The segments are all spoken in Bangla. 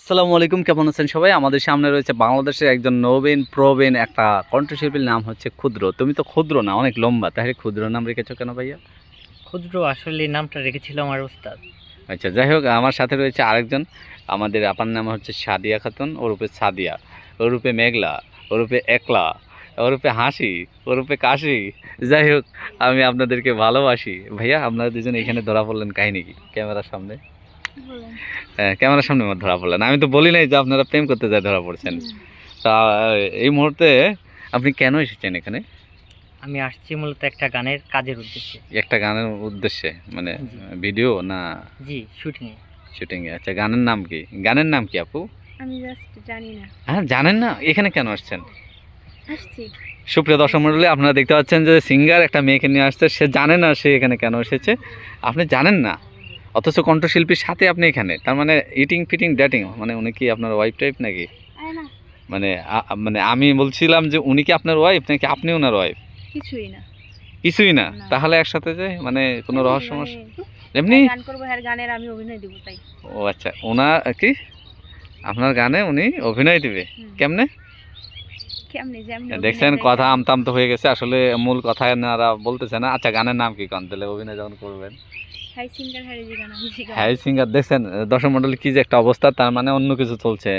আসসালামু আলাইকুম, কেমন আছেন সবাই? আমাদের সামনে রয়েছে বাংলাদেশের একজন নবীন প্রবীণ একটা কণ্ঠশিল্পীর নাম হচ্ছে ক্ষুদ্র। তুমি তো ক্ষুদ্র না, অনেক লম্বা, তাহলে ক্ষুদ্র নাম রেখেছো কেন ভাইয়া? ক্ষুদ্র আসলে নামটা রেখেছিল আমার উস্তাদ। আচ্ছা, যাই হোক, আমার সাথে রয়েছে আরেকজন। আমাদের আপার নাম হচ্ছে সাদিয়া খাতুন, ওরূপে সাদিয়া, ওরূপে মেঘলা, ওরূপে একলা, ওরূপে হাসি, ওরূপে কাশি। যাই হোক, আমি আপনাদেরকে ভালোবাসি। ভাইয়া, আপনারা দুজন এখানে ধরা পড়লেন কাহিনী কি ক্যামেরার সামনে? হ্যাঁ, ক্যামেরার সামনে আমার ধরা পড়লেন। আমি তো বলি নাই যে আপনারা প্রেম করতে যায় ধরা পড়ছেন। তা এই মুহূর্তে আপনি কেন এসেছেন এখানে? আমি আসছি মূলত একটা গানের কাজের উদ্দেশ্যে। একটা গানের উদ্দেশ্যে, মানে জি। ভিডিও না জি, শুটিং এ। শুটিং এ? আচ্ছা, গানের নাম কি? গানের নাম কি আপু? আমি জাস্ট জানি না। হ্যাঁ, জানেন না? এখানে কেন আসছেন? আসছি। সুপ্রিয় দর্শক মণ্ডলী, আপনারা দেখতে পাচ্ছেন যে সিঙ্গার একটা মেয়েকে নিয়ে আসছে, সে জানে না সে এখানে কেন এসেছে। আপনি জানেন না, অথচ কণ্ঠশিল্পীর সাথে আপনি এখানে, তার মানে ইটিং ফিটিং ডেটিং, মানে উনি কি আপনার ওয়াইফ টাইপ নাকি? আরে না, মানে মানে আমি বলছিলাম যে উনি কি আপনার ওয়াইফ নাকি আপনি ওনার ওয়াইফ? কিছুই না। কিছুই না, না। তাহলে একসাথে যাই, মানে কোনো এমনি রহস্য মানে এমনি? গান করবো আর গানের আমি অভিনয় দিব তাই। ও আচ্ছা, ওনার কি আপনার গানে উনি অভিনয় দিবে? হুম। কেমনে? কেমনে যেমনি দেখছেন, অভিনয় দেয় কথা তেমনি। আমতাম তো হয়ে গেছে, আসলে মূল কথা এনারা বলতেছে না। আচ্ছা, গানের নাম কি কন তাহলে, অভিনয় যখন করবেন? হাই সিঙ্গার হারে যে গান আমি যে গান হ্যাঁ, করবো। সিঙ্গার। দেখছেন দর্শক মন্ডলী, কি যে একটা অবস্থা, তার মানে অন্য কিছু চলছে।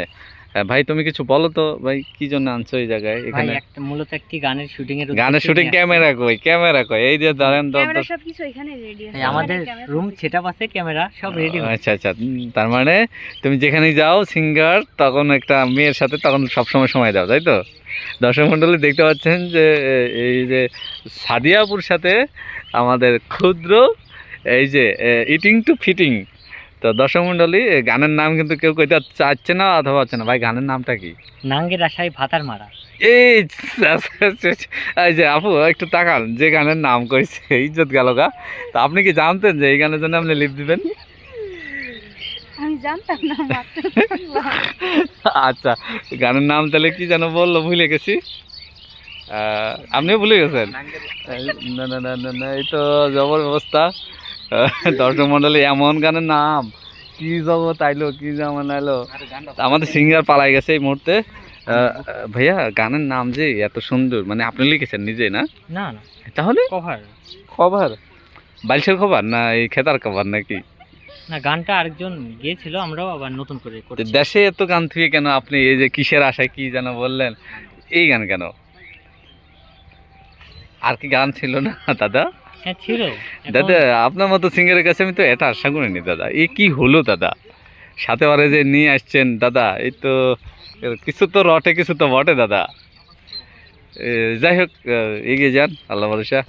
ভাই, তুমি কিছু বলো তো ভাই, কি জন্য আনছো এই জায়গায় ভাই এখানে? মূলত একটি গানের শুটিং এর গানের উদ্দেশ্যে শুটিং? নিয়ে আসছি। ক্যামেরা কই? ক্যামেরা কই? এই যে ধরেন ক্যামেরা সবকিছু এখানে রেডি আছে। আমাদের ক্যামেরা রুম সবকিছু। সেটআপ আছে, ক্যামেরা সব রেডি হচ্ছে। আচ্ছা আচ্ছা, তার মানে তুমি যেখানে যাও সিঙ্গার, তখন একটা মেয়ের সাথে তখন সবসময় সময় দাও, তাই তো? দর্শক মণ্ডলী দেখতে পাচ্ছেন যে এই যে সাদিয়াপুর সাথে আমাদের ক্ষুদ্র, এই যে ইটিং টু ফিটিং। তো দর্শক মণ্ডলী, গানের নাম কিন্তু কেউ কইতে চাচ্ছে না অথবা হচ্ছে না। ভাই, গানের নামটা কি? নাঙ্গের আশায় ভাতার মারা। এই এই যে আপু একটু তাকান, যে গানের নাম কইছে ইজ্জত গেল গা। তো আপনি কি জানতেন যে এই গানের জন্য আপনি লিপ দিবেন? আমি জানতাম না মাত্র শুনলাম। আচ্ছা, গানের নাম তাহলে কি যেন বললো, ভুলে গেছি। আপনিও ভুলে গেছেন? না না না না না, এই তো জবর ব্যবস্থা। দর্শক মন্ডলী, এমন গানের নাম, কি জগৎ আইলো, কি যেমন আইলো। আমাদের সিঙ্গার পালাই গেছে এই মুহূর্তে। ভাইয়া, গানের নাম যে এত সুন্দর, মানে আপনি লিখেছেন নিজে না? না না, তাহলে কভার। খবর বাইশের খবর না এই খেতার খবর নাকি? না, গানটা আরেকজন গিয়েছিল, আমরাও আবার নতুন করে তো করছি। দেশে এত গান থুয়ে কেন আপনি এই যে কিসের আশায় কি যেন বললেন, এই গান কেন? আর কি গান ছিল না দাদা? হ্যাঁ ছিল। দাদা, আপনার মতো সিঙ্গারের কাছে আমি তো এটা আশা করিনি দাদা। এই কি হলো দাদা, সাথে বারে যে নিয়ে আসছেন দাদা, এই তো কিছু তো রটে, কিছু তো বটে দাদা। যাই হোক, এগিয়ে যান, আল্লাহ ভরসা।